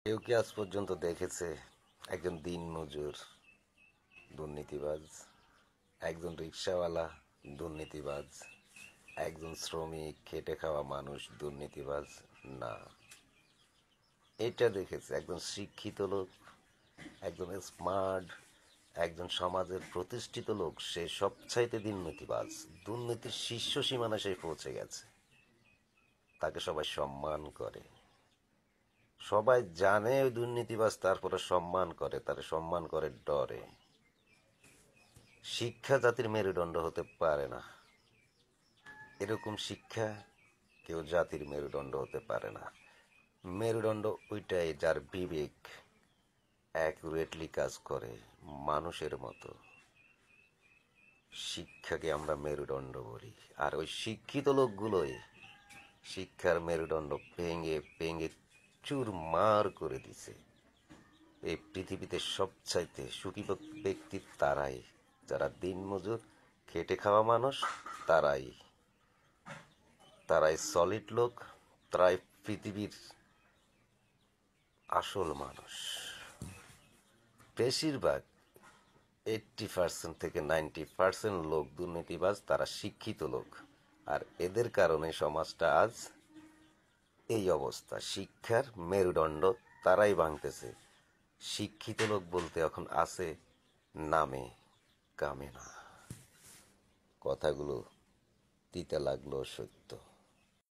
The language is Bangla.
কেউ কি আজ পর্যন্ত দেখেছে একজন দিনমজুর দুর্নীতিবাজ, একজন রিক্সাওয়ালা দুর্নীতিবাজ, একজন শ্রমিক খেটে খাওয়া মানুষ দুর্নীতিবাজ? না। এটা দেখেছে একজন শিক্ষিত লোক, একজন স্মার্ট, একজন সমাজের প্রতিষ্ঠিত লোক, সে সবচাইতে দুর্নীতিবাজ, দুর্নীতির শীর্ষ সীমানা সে পৌঁছে গেছে। তাকে সবাই সম্মান করে, সবাই জানে ওই দুর্নীতিবাজ, তারপরে সম্মান করে, তার সম্মান করে ডরে। শিক্ষা জাতির মেরুদণ্ড হতে পারে না, এরকম শিক্ষা কেউ জাতির মেরুদণ্ড হতে পারে না। মেরুদণ্ড ওইটাই যার বিবেক অ্যাকুরেটলি কাজ করে মানুষের মতো। শিক্ষাকে আমরা মেরুদণ্ড বলি, আর ওই শিক্ষিত লোকগুলোই শিক্ষার মেরুদণ্ড ভেঙে ভেঙে চুরমার করে দিছে। এই পৃথিবীতে সবচাইতে সুখী ব্যক্তি তারাই যারা দিনমজুর খেটে খাওয়া মানুষ, তারাই তারাই সলিড লোক, তারাই পৃথিবীর আসল মানুষ। বেশিরভাগ 80% থেকে 90% লোক দুর্নীতিবাজ, তারা শিক্ষিত লোক। আর এদের কারণে সমাজটা আজ এই অবস্থা। শিক্ষার মেরুদণ্ড তারাই ভাঙতেছে। শিক্ষিত লোক বলতে এখন আছে নামে, কামে না। কথাগুলো তিতা লাগলো সত্যি।